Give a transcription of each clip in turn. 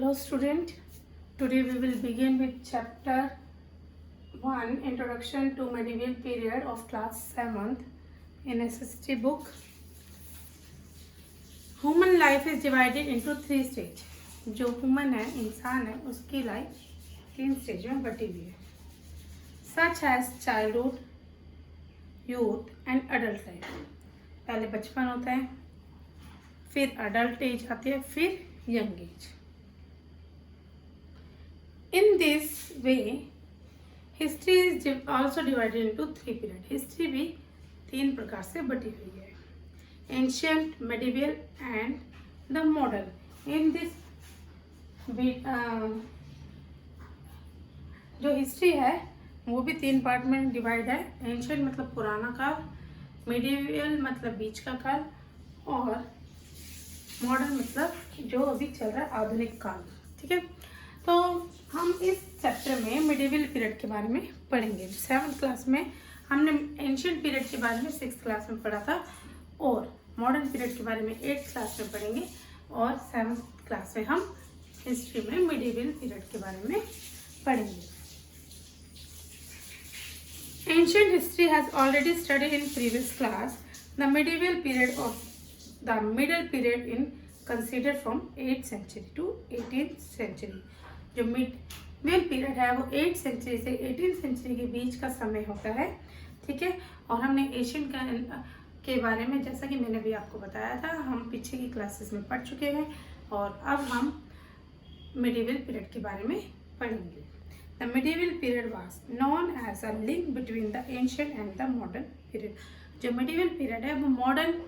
Hello student, today we will begin with chapter 1 Introduction to Medieval Period of class 7th in SST book. Human life is divided into 3 stages. जो human है, इंसान है, उसकी life 3 stage में बटी हुई है. Such as childhood, youth and adult life. पहले बचपन होता है, फिर adult एज आती है, फिर young age. In this way, history is also divided into 3 periods. History भी 3 प्रकार से बटी हुई है. Ancient, medieval and the modern. In this जो हिस्ट्री है वो भी 3 पार्ट में डिवाइड है. एंशियंट मतलब पुराना काल, medieval मतलब बीच का काल और मॉडर्न मतलब जो अभी चल रहा है आधुनिक काल. ठीक है, तो हम इस चैप्टर में मिडिवल पीरियड के बारे में पढ़ेंगे. 7th क्लास में हमने एंशियंट पीरियड के बारे में 6th क्लास में पढ़ा था और मॉडर्न पीरियड के बारे में 8th क्लास में पढ़ेंगे और 7th क्लास में हम हिस्ट्री में मिडिवल पीरियड के बारे में पढ़ेंगे. Ancient history has already studied in previous class. The medieval period of the middle period in considered from 8th century to 18th century. जो मिडल पीरियड है वो 8th सेंचुरी से 18th सेंचुरी के बीच का समय होता है. ठीक है, और हमने एशियन के बारे में जैसा कि मैंने भी आपको बताया था हम पीछे की क्लासेस में पढ़ चुके हैं और अब हम मिडिवल पीरियड के बारे में पढ़ेंगे. The medieval period was known as a link between the ancient and the modern period. जो मिडिवल पीरियड है वो मॉडर्न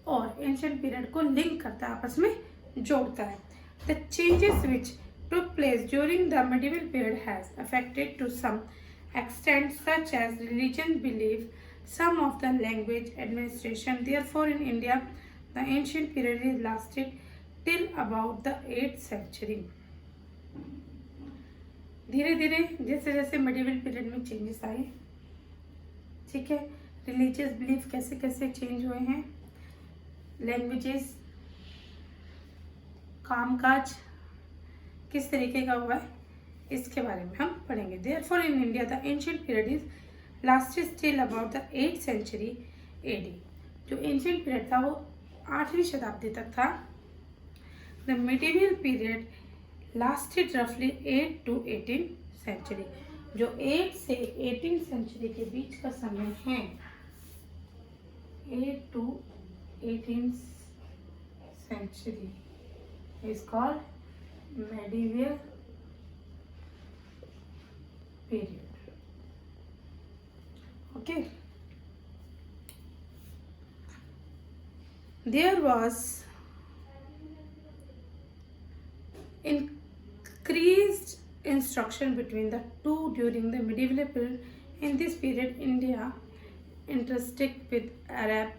और एंशियंट पीरियड को लिंक करता है, आपस में जोड़ता है. The changes which took place during the medieval period has affected to some extent such as religion belief, some of the language, administration. Therefore in India the ancient period is lasted till about the 8th century. धीरे धीरे जैसे जैसे medieval period में changes आए, ठीक है, religious belief कैसे कैसे चेंज हुए हैं, लैंग्वेजेस, कामकाज किस तरीके का हुआ है, इसके बारे में हम पढ़ेंगे. Therefore in India the ancient period is lasted till about the 8th century AD. जो ancient period था वो 8वीं शताब्दी तक था. The medieval period lasted roughly 8 to 18th century. जो 8 से 18th century के बीच का समय है, 8 to 18th century is called medieval period. Okay, there was increased instruction between the two during the medieval period. In this period India interested with Arab,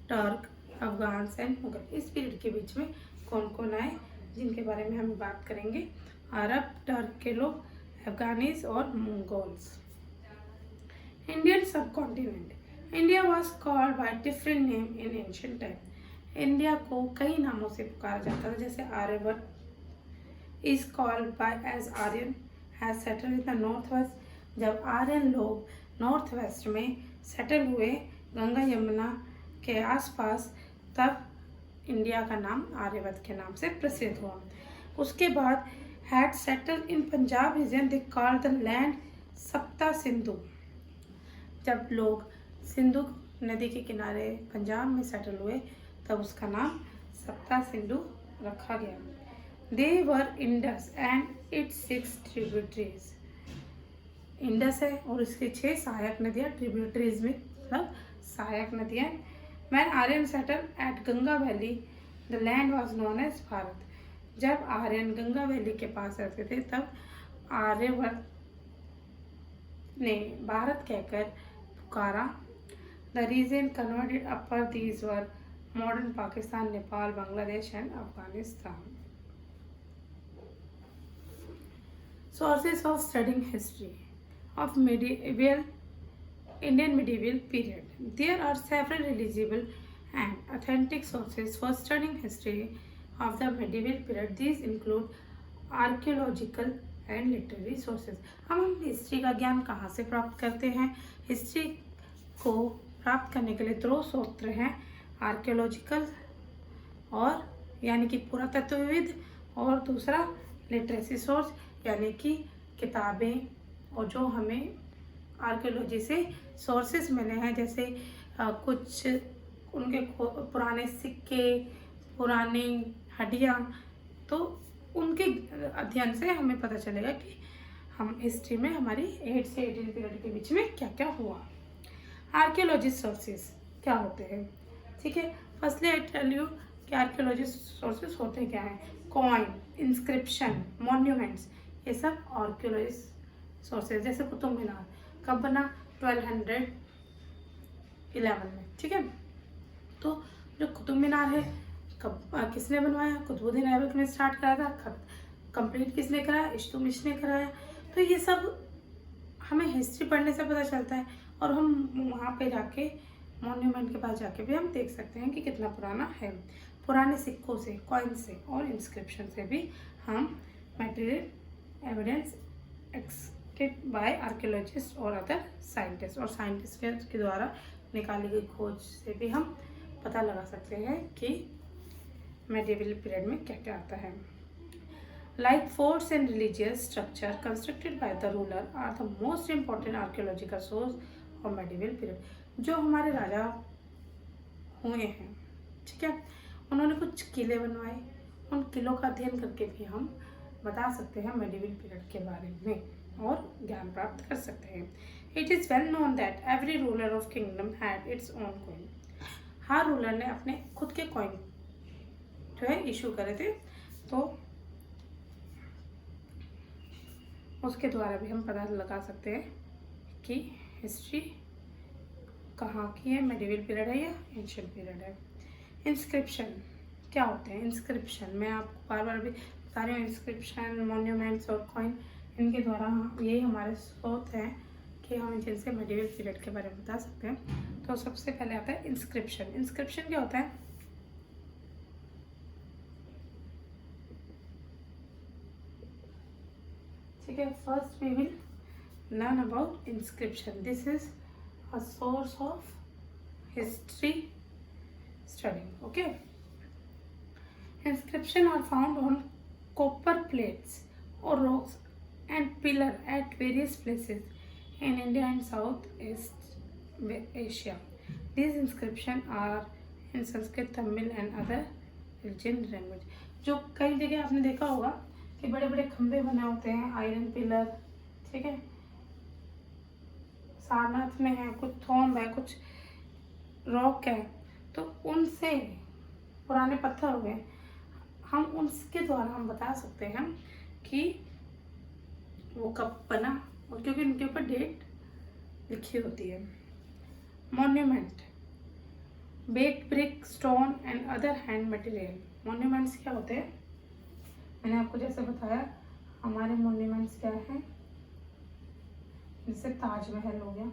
Turk, Afghans and Mughal. इस period के बीच में कौन कौन आए जिनके बारे में हम बात करेंगे, अरब, टर्क के लोग, अफगानीज और Mongols. Indian subcontinent. India was called by different name in ancient time. India को कई नामों से पुकारा जाता था, जैसे Aryabhata is called by as Aryan has settle in the north west. जब आर्यन लोग नॉर्थ वेस्ट में सेटल हुए गंगा यमुना के आसपास, तब इंडिया का नाम आर्यभट्ट के नाम से प्रसिद्ध हुआ. उसके बाद had settle in Punjab region they called the land Sapta Sindhu. जब लोग सिंधु नदी के किनारे पंजाब में सेटल हुए तब उसका नाम सप्ता सिंधु रखा गया. They were Indus and its 6 tributaries. Indus है और उसके 6 सहायक नदियाँ, ट्रिब्यूटरीज में मतलब सहायक नदियाँ. When Aryan settled at Ganga Valley, the land was known as Bharat. जब आर्यन गंगा वैली के पास रहते थे तब आर्यभट्ट ने भारत कहकर पुकारा. The region converted upper these were modern Pakistan, Nepal, Bangladesh and Afghanistan. Sources of studying history of medieval Indian medieval period. There are several reliable and authentic sources for studying history of the medieval period. These include archaeological and literary sources. हम history का ज्ञान कहाँ से प्राप्त करते हैं? History को प्राप्त करने के लिए दो स्रोत हैं, आर्कियोलॉजिकल और यानी कि पुरातत्वविद, और दूसरा लिटरेसी सोर्स यानी कि किताबें, और जो हमें आर्कियोलॉजी से सोर्सेस मिले हैं, जैसे कुछ उनके पुराने सिक्के, पुरानी हड्डियाँ, तो उनके अध्ययन से हमें पता चलेगा कि हम हिस्ट्री में हमारी 8 से 18 पीरियड के बीच में क्या क्या हुआ। आर्कियोलॉजी सोर्सेस क्या होते हैं? ठीक है, फर्स्टली आई टेल यू कि आर्कियोलॉजी सोर्सेस होते क्या हैं। कॉइन, इंस्क्रिप्शन, मॉन्यूमेंट्स, ये सब आर्कियोलॉजी सोर्सेज। जैसे कुतुब मीनार कब बना? 1211 में। ठीक है, तो जो कुतुब मीनार है कब किसने बनवाया? कुतुबुद्दीन ऐबक ने स्टार्ट कराया था। कंप्लीट किसने कराया? इल्तुतमिश ने कराया। तो ये सब हमें हिस्ट्री पढ़ने से पता चलता है, और हम वहाँ पे जाके मॉन्यूमेंट के पास जाके भी हम देख सकते हैं कि कितना पुराना है। पुराने सिक्कों से, कॉइन से और इंस्क्रिप्शन से भी हम material evidence extracted bye archaeologist और अदर साइंटिस्ट, और साइंटिस्ट के द्वारा निकाली गई खोज से भी हम पता लगा सकते हैं कि मेडिवल पीरियड में क्या क्या आता है। Like forts and religious structure constructed by the ruler are the most important archaeological source of medieval period। जो हमारे राजा हुए हैं, ठीक है, उन्होंने कुछ किले बनवाए, उन किलों का अध्ययन करके भी हम बता सकते हैं मेडिवल पीरियड के बारे में और ज्ञान प्राप्त कर सकते हैं। It is well known that every ruler of kingdom had its own coin। Her ruler ने अपने खुद के कॉइन जो है इशू करे थे, तो उसके द्वारा भी हम पता लगा सकते हैं कि हिस्ट्री कहाँ की है, मेडिवल पीरियड है या एंशिएंट पीरियड है। इंस्क्रिप्शन क्या होते हैं? इंस्क्रिप्शन मैं आपको बार बार भी बता रही हूँ, इंस्क्रिप्शन, मॉन्यूमेंट्स और कॉइन, इनके द्वारा यही हमारे स्रोत हैं कि हम जिनसे मेडिवल पीरियड के बारे में बता सकते हैं। तो सबसे पहले आता है इंस्क्रिप्शन। इंस्क्रिप्शन क्या होता है? ठीक है, first we will learn about inscription. This is a source of history study. Okay, inscription are found on copper plates और rocks and pillar at various places in India and Southeast Asia. These inscriptions are in Sanskrit, Tamil and other region language। जो कई जगह आपने देखा होगा कि बड़े बड़े खंभे बने होते हैं, आयरन पिलर, ठीक है, सारनाथ में है, कुछ थॉम्ब है, कुछ रॉक है, तो उनसे पुराने पत्थर हो गए, हम उनके द्वारा हम बता सकते हैं कि वो कब बना, और क्योंकि उनके ऊपर डेट लिखी होती है। Monument, baked brick, stone and other hand material. Monuments क्या होते हैं? मैंने आपको जैसे बताया, हमारे मॉन्यूमेंट्स क्या हैं, जैसे ताजमहल हो गया,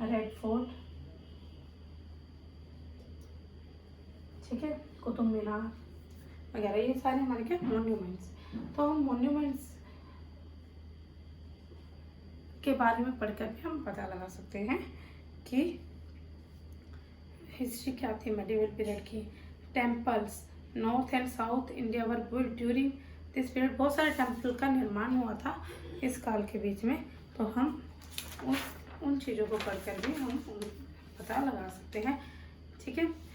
रेड फोर्ट, ठीक है, कुतुब मीनार वगैरह, ये सारे हमारे क्या मॉन्यूमेंट्स। तो हम मॉन्यूमेंट्स के बारे में पढ़कर भी हम पता लगा सकते हैं कि हिस्ट्री क्या थी मेडिवल पीरियड की। Temples, north and south India were built during this period. बहुत सारे टेम्पल का निर्माण हुआ था इस काल के बीच में, तो हम उन चीज़ों को पढ़कर भी हम पता लगा सकते हैं। ठीक है,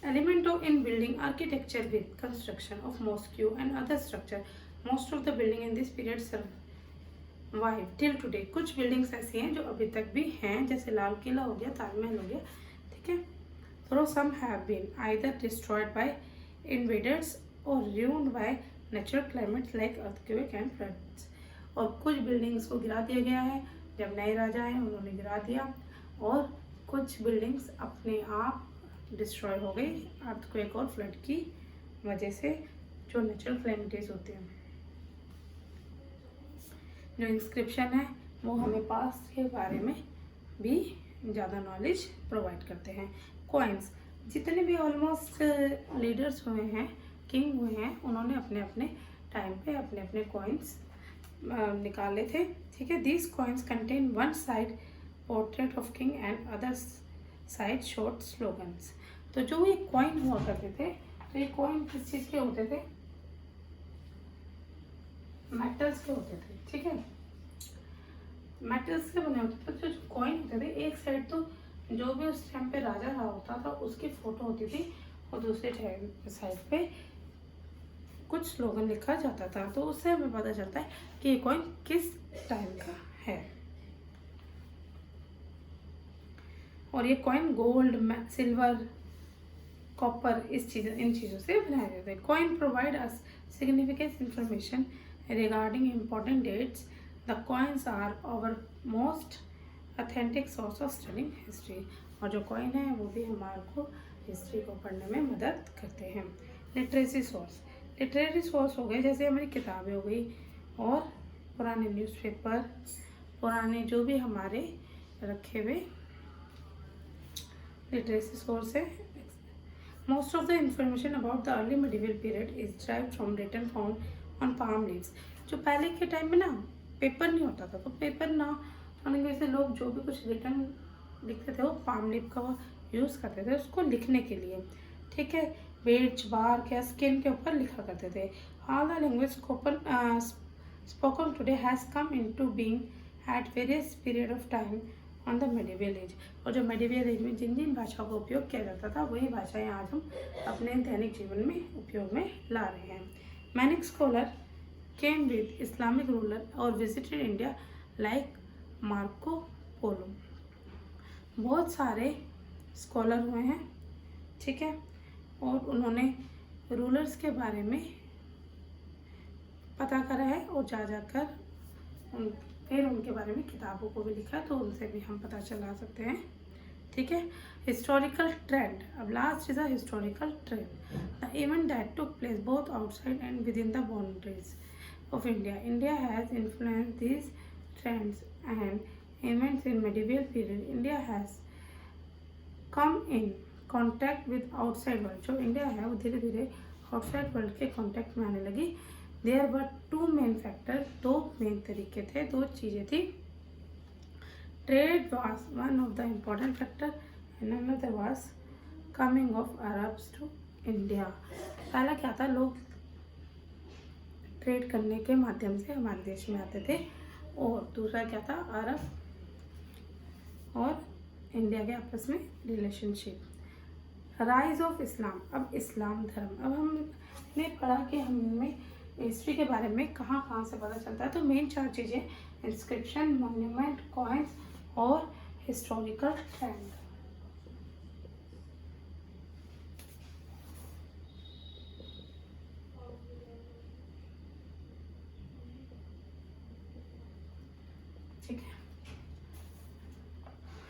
element of in building architecture with construction of mosque and other structure। most of the building in this period survive till today। कुछ buildings ऐसी हैं जो अभी तक भी हैं, जैसे लाल किला हो गया, ताजमहल हो गया, ठीक है, though some have been either destroyed by invaders or ruined by natural climates like earthquake and floods। और कुछ buildings को गिरा दिया गया है, जब नए राजा आए उन्होंने गिरा दिया, और कुछ buildings अपने आप डिस्ट्रॉय हो गई अर्थक्वेक और फ्लड की वजह से, जो नेचुरल क्लैमिटीज होती हैं। जो इंस्क्रिप्शन है वो हमें पास्ट के बारे में भी ज़्यादा नॉलेज प्रोवाइड करते हैं। कॉइन्स, जितने भी ऑलमोस्ट लीडर्स हुए हैं, किंग हुए हैं, उन्होंने अपने अपने टाइम पे अपने अपने कॉइन्स निकाले थे। ठीक है, these coins contain one side portrait of king and other side short slogans. तो जो ये कॉइन हुआ करते थे, तो ये कॉइन किस चीज़ के होते थे? मेटल्स के होते थे। ठीक है, मेटल्स के बने होते थे। तो जो कॉइन होते थे, एक साइड तो जो भी उस टाइम पे राजा रहा होता था उसकी फोटो होती थी, और दूसरे साइड पे कुछ स्लोगन लिखा जाता था। तो उससे हमें पता चलता है कि ये कॉइन किस टाइम का है। और ये कॉइन गोल्ड, सिल्वर, कॉपर इन चीज़ों से बनाए जाते हैं। Coin provide us significant information regarding important dates. The coins are our most authentic source of studying history. और जो कॉइन है वो भी हमारे को हिस्ट्री को पढ़ने में मदद करते हैं। लिटरेसी सोर्स, लिटरेरी सोर्स हो गए जैसे हमारी किताबें हो गई, और पुराने न्यूज़पेपर, पुराने जो भी हमारे रखे हुए लिटरेसी सोर्स है। Most of the information about the early medieval period is derived from written found on palm leaves. जो पहले के टाइम में ना पेपर नहीं होता था, तो पेपर ना होने की वजह से लोग जो भी कुछ रिटर्न लिखते थे वो पाम लीफ का यूज़ करते थे उसको लिखने के लिए। ठीक है, बेच, बार्क या स्किन के ऊपर लिखा करते थे। All the language spoken today has come into being at various period of time on the medieval age. और जो मेडिवल एज में जिन जिन भाषाओं का उपयोग किया जाता था वही भाषाएं आज हम अपने दैनिक जीवन में उपयोग में ला रहे हैं। Many scholar came with Islamic ruler और visited India like Marco Polo. बहुत सारे स्कॉलर हुए हैं, ठीक है, और उन्होंने रूलर्स के बारे में पता करा है और जा जाकर फिर उनके बारे में किताबों को भी लिखा है, तो उनसे भी हम पता चला सकते हैं। ठीक है, हिस्टोरिकल ट्रेंड। अब last is a historical trend, the event that took place both outside and with in the boundaries of India. India has influenced these trends and events in medieval period. India has come in contact with outside world. जो India है वो धीरे धीरे outside world के contact में आने लगी। There were two main factor, दो मेन तरीके थे, दो चीज़ें थी। Trade was one of the important factor and another was coming of Arabs to India. पहला क्या था, लोग ट्रेड करने के माध्यम से हमारे देश में आते थे, और दूसरा क्या था, अरब और इंडिया के आपस में रिलेशनशिप। Rise of Islam. अब इस्लाम धर्म, अब हमने पढ़ा कि हमें हिस्ट्री के बारे में कहाँ कहाँ से पता चलता है। तो मेन चार चीज़ें, इंस्क्रिप्शन, मॉन्यूमेंट, कॉइन्स और historical trend.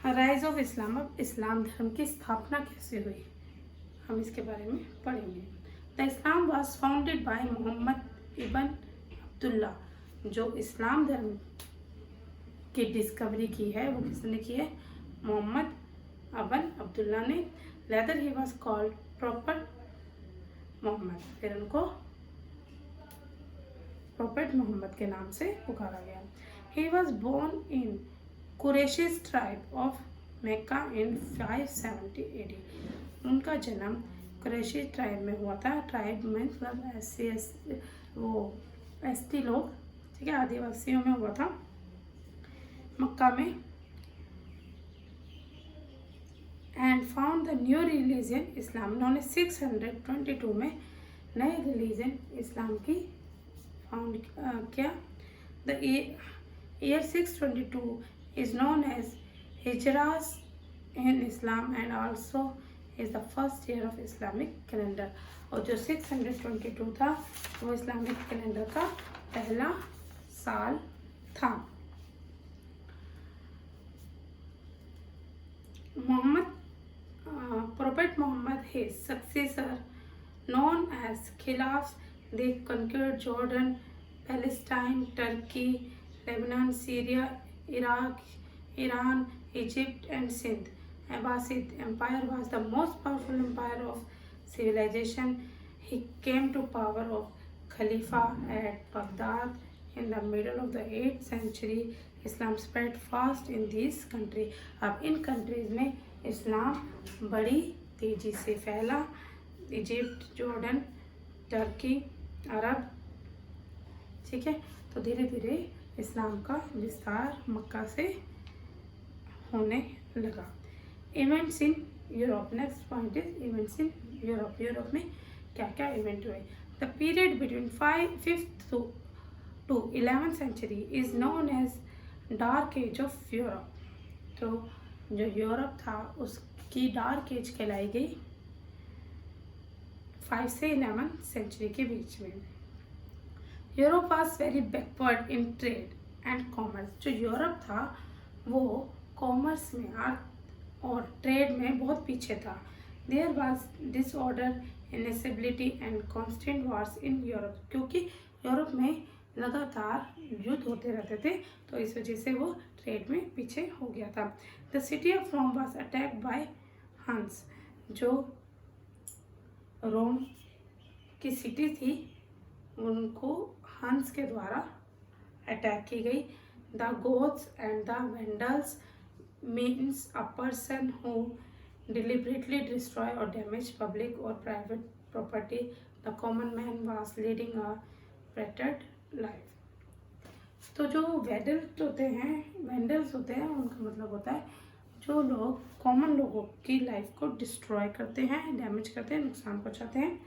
Rise of Islam. अब इस्लाम धर्म की स्थापना कैसे हुई, हम इसके बारे में पढ़ेंगे। The Islam was founded by Muhammad ibn Abdullah. जो इस्लाम धर्म की डिस्कवरी की है वो किसने की है, मोहम्मद अबन अब्दुल्ला ने। Later he was called prophet Muhammad, फिर उनको प्रॉफेट मोहम्मद के नाम से पुकारा गया। He was born in Quraishis tribe of Mecca in 570 AD। उनका जन्म कुरैशी ट्राइब में हुआ था। ट्राइब में मतलब एसटी लोग, ठीक है, आदिवासियों में हुआ था, मक्का में। And found the new religion Islam. उन्होंने 622 में नए रिलीजन इस्लाम की फाउंड किया। The year 622 is known as Hijras in Islam and also is the first year of Islamic calendar। और जो 622 था वो इस्लामिक कैलेंडर का पहला साल था। Prophet Muhammad, his successor known as Khilafs, they conquered Jordan, Palestine, Turkey, Lebanon, Syria, Iraq, Iran, Egypt and Sindh, Abbasid Empire was the most powerful empire of civilization. He came to power of Khalifa at Baghdad in the middle of the 8th century. Islam spread fast in these countries. अब इन countries में इस्लाम बड़ी तेजी से फैला. Egypt, Jordan, Turkey, अरब, ठीक है. तो धीरे धीरे इस्लाम का विस्तार मक्का से होने लगा. Events in Europe. Next point is events in Europe. Europe में क्या क्या इवेंट हुए. The period between 5th to 11th century is known as dark age of Europe. तो जो यूरोप था उसकी डार्क एज कहलाई गई 5 से 11 सेंचुरी के बीच में. Europe was very backward in trade and commerce. जो यूरोप था वो कॉमर्स में और ट्रेड में बहुत पीछे था. There was disorder, instability and constant wars in Europe. क्योंकि यूरोप में लगातार युद्ध होते रहते थे तो इस वजह से वो ट्रेड में पीछे हो गया था. The city of Rome was attacked by Huns. जो रोम की सिटी थी उनको हंस के द्वारा अटैक की गई. The Goths and the Vandals means a person who deliberately destroy or damage public or private property. The common man was leading a wretched life. तो जो वेंडल्स होते हैं उनका मतलब होता है जो लोग कॉमन लोगों की लाइफ को डिस्ट्रॉय करते हैं, डैमेज करते हैं, नुकसान पहुंचाते हैं,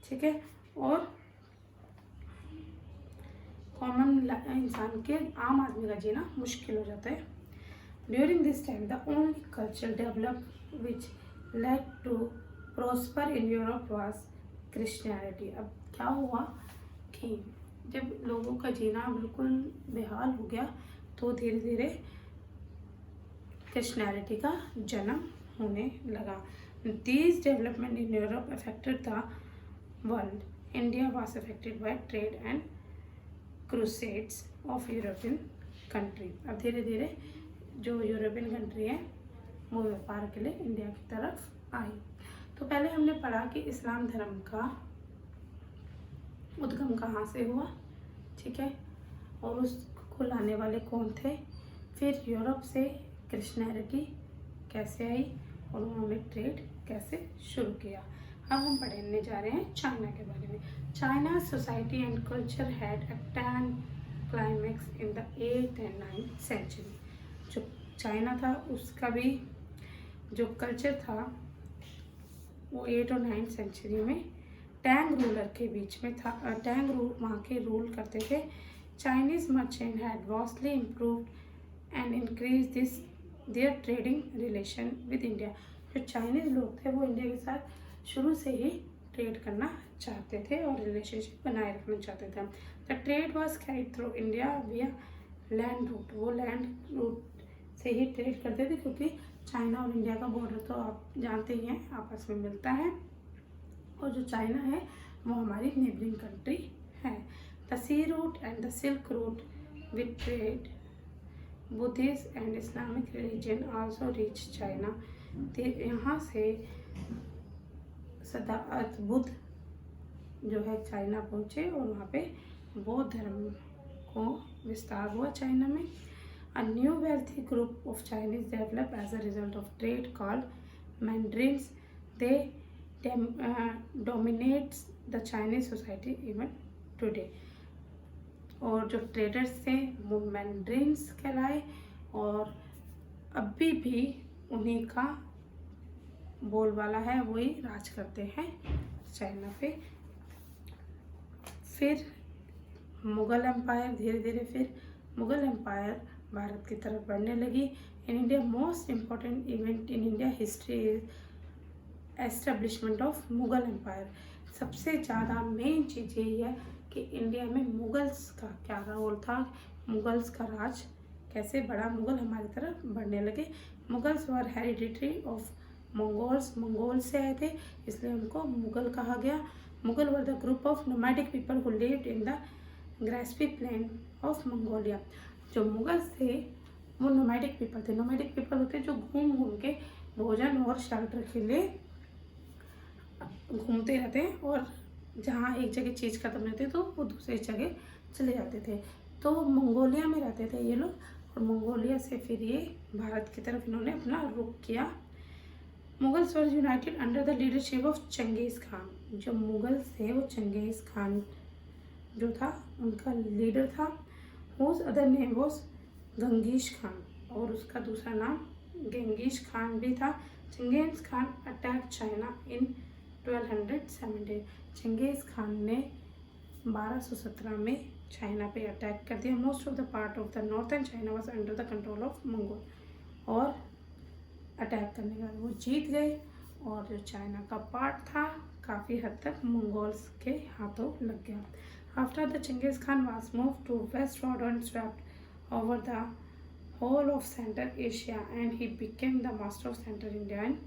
ठीक है. और कॉमन इंसान के आम आदमी का जीना मुश्किल हो जाता है. During this time, the only culture developed which led to prosper in Europe was Christianity. अब क्या हुआ कि जब लोगों का जीना बिल्कुल बेहाल हो गया तो धीरे धीरे क्रिश्चियनिटी का जन्म होने लगा. These development in Europe affected the world. India was affected by trade and crusades of European country. अब धीरे धीरे जो यूरोपियन कंट्री है वो व्यापार के लिए इंडिया की तरफ आई. तो पहले हमने पढ़ा कि इस्लाम धर्म का उद्गम कहाँ से हुआ, ठीक है, और उसको लाने वाले कौन थे. फिर यूरोप से क्रिश्चियनिटी कैसे आई और उन्होंने ट्रेड कैसे शुरू किया. अब हम पढ़ने जा रहे हैं चाइना के बारे में. China society and culture had attained climax in the 8th and 9th century. जो चाइना था उसका भी जो कल्चर था वो 8th और 9th सेंचुरी में टैंग रूलर के बीच में था. टैंग वहाँ के रूल करते थे. Chinese merchant had vastly improved and increase this their trading relation with India. जो चाइनीज लोग थे वो इंडिया के साथ शुरू से ही ट्रेड करना चाहते थे और रिलेशनशिप बनाए रखना चाहते थे. The trade was carried through India विया लैंड रूट. वो लैंड रूट से ही ट्रेड करते थे क्योंकि चाइना और इंडिया का बॉर्डर तो आप जानते ही हैं आपस में मिलता है और जो चाइना है वो हमारी नेबरिंग कंट्री है. The sea route and the silk route with trade Buddhist and Islamic religion also reach China. यहाँ से सदाअत बुद्ध जो है चाइना पहुँचे और वहाँ पे बौद्ध धर्म को विस्तार हुआ चाइना में. A new wealthy group of Chinese developed as a result of trade called Mandarins. They dominate the Chinese society even today. और जो ट्रेडर्स थे वो मैंड्रिन्स कहलाए और अभी भी उन्हीं का बोलबाला है, वही राज करते हैं चाइना पे. फिर मुग़ल एम्पायर, धीरे धीरे फिर मुग़ल एम्पायर भारत की तरफ बढ़ने लगी. In India most important event in India history is establishment of Mughal empire. सबसे ज़्यादा मेन चीज़ यही है कि इंडिया में मुग़ल्स का क्या रोल था, मुग़ल्स का राज कैसे बढ़ा, मुग़ल हमारी तरफ बढ़ने लगे. Mughals were hereditary of Mongols. Mongol से आए थे इसलिए उनको मुग़ल कहा गया. Mughal were the group of nomadic people who lived in the grassy plain of Mongolia. जो मुग़ल्स थे वो नोमैडिक पीपल थे. नोमैडिक पीपल होते जो घूम घूम के भोजन और शेल्टर के लिए घूमते रहते हैं, और जहाँ एक जगह चीज़ खत्म रहती तो वो दूसरी जगह चले जाते थे। तो मंगोलिया में रहते थे ये लोग, और मंगोलिया से फिर ये भारत की तरफ इन्होंने अपना रुख किया। Mughals were United under the leadership of Changez Khan. जो मुगल्स थे वो चंगेज़ खान जो था उनका लीडर था। Whose other name was Genghis Khan, और उसका दूसरा नाम गेंगिश खान भी था। Genghis Khan attack China in 1270। Genghis Khan ने 1217 में चाइना पे अटैक कर दिया। Most of the part of the northern China was under the control of Mongol, और अटैक करने के बाद वो जीत गए, और जो चाइना का पार्ट था काफ़ी हद तक मंगोल्स के हाथों लग गया। After the Genghis Khan was move to westward and swept over the whole of central Asia and he became the master of central India इन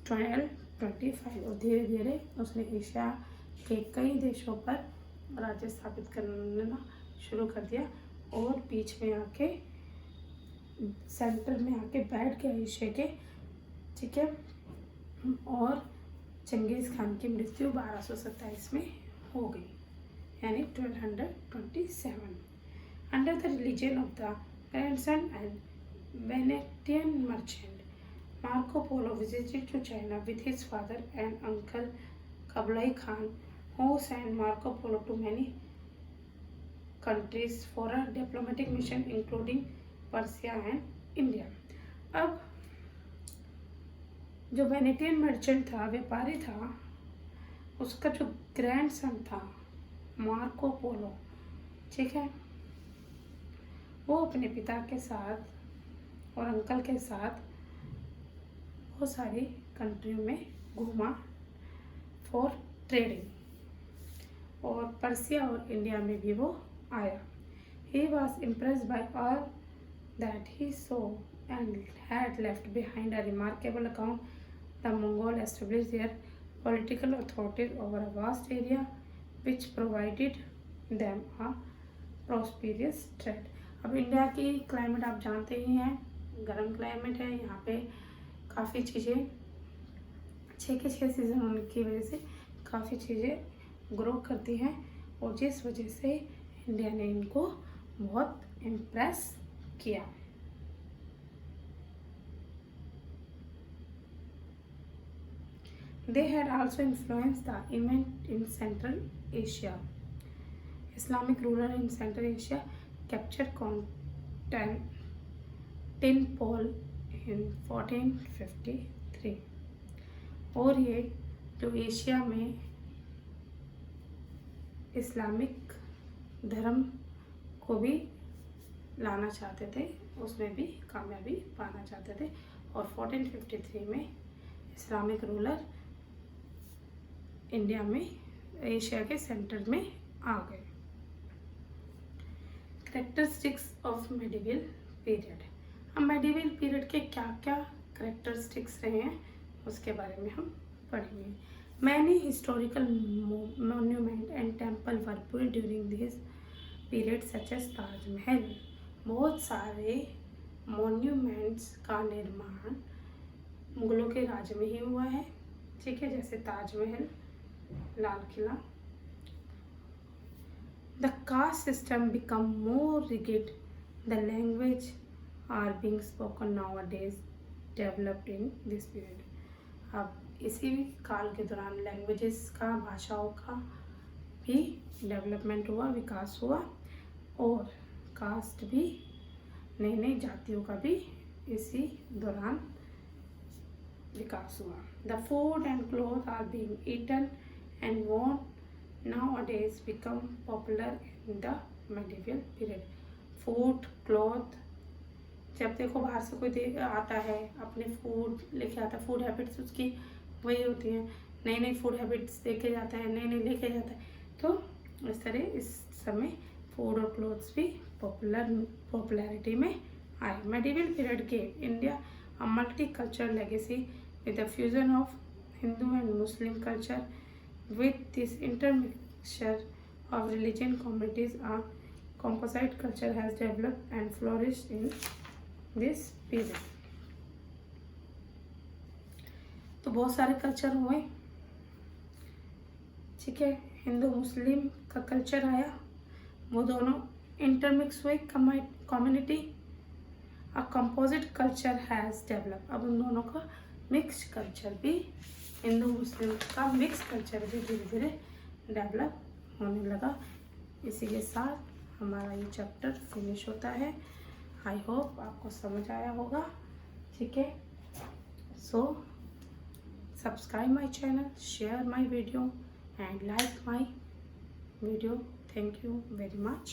1225। और धीरे धीरे उसने एशिया के कई देशों पर राज्य स्थापित करना शुरू कर दिया, और बीच में आके सेंटर में आके बैठ गया एशिया के, ठीक है। और चंगेज़ खान की मृत्यु 1227 में हो गई, यानी 1227। Under the religion of the grandson and Venetian merchant Marco Polo visited to China with his father and uncle Kublai Khan, who sent Marco Polo to many countries for a diplomatic mission including Persia and India। अब जो Venetian merchant था, व्यापारी था, उसका जो grandson था Marco Polo, ठीक है, वो अपने पिता के साथ और अंकल के साथ बहुत सारी कंट्रियों में घूमा फॉर ट्रेडिंग, और पर्सिया और इंडिया में भी वो आया। He was impressed by all that he saw and had left behind a remarkable account. The Mongol established their political authorities over a vast area, which provided them a prosperous trade। अब India की climate आप जानते ही हैं, गर्म climate है यहाँ पे। काफ़ी चीज़ें 6 के 6 सीज़न होने की वजह से काफ़ी चीज़ें ग्रो करती हैं, और जिस वजह से इंडिया ने इनको बहुत इम्प्रेस किया। They had also influenced the event in Central Asia. Islamic ruler in Central Asia captured Constantinople in 1453। और ये जो एशिया में इस्लामिक धर्म को भी लाना चाहते थे, उसमें भी कामयाबी पाना चाहते थे, और 1453 में इस्लामिक रूलर इंडिया में एशिया के सेंटर में आ गए। Characteristics of medieval period. हम मेडिवल पीरियड के क्या क्या कैरेक्टरिस्टिक्स रहे हैं उसके बारे में हम पढ़ेंगे। Many historical monument and temple were built during this period such as Taj Mahal. बहुत सारे monuments का निर्माण मुगलों के राज में ही हुआ है, ठीक है, जैसे Taj Mahal, Lal Qila. The caste system become more rigid. The language are being spoken nowadays developed in this period। अब इसी काल के दौरान लैंग्वेजेस का, भाषाओं का भी डेवलपमेंट हुआ, विकास हुआ, और कास्ट भी, नई नई जातियों का भी इसी दौरान विकास हुआ। The food and cloth are being eaten and worn nowadays become popular in the medieval period। Food, cloth, जब देखो बाहर से कोई आता है अपने फूड लेके आता है, फूड हैबिट्स उसकी वही होती हैं, नई नई फूड हैबिट्स लेके जाता है, नई नई लेके जाता है, तो इस तरह इस समय फूड और क्लोथ्स भी पॉपुलैरिटी में आए। मेडिवल पीरियड के India a multi culture legacy with the fusion of Hindu and Muslim culture. With this intermixture of religion communities, a composite culture has developed and flourished in this period। बहुत सारे culture हुए, ठीक है। हिंदू मुस्लिम का culture आया, वो दोनों इंटरमिक्स हुए, community a composite culture has develop. अब उन दोनों का मिक्स कल्चर भी, हिंदू मुस्लिम का मिक्स कल्चर भी धीरे धीरे डेवलप होने लगा। इसी के साथ हमारा ये चैप्टर फिनिश होता है। आई होप आपको समझ आया होगा, ठीक है। So subscribe my channel, share my video and like my video. Thank you very much.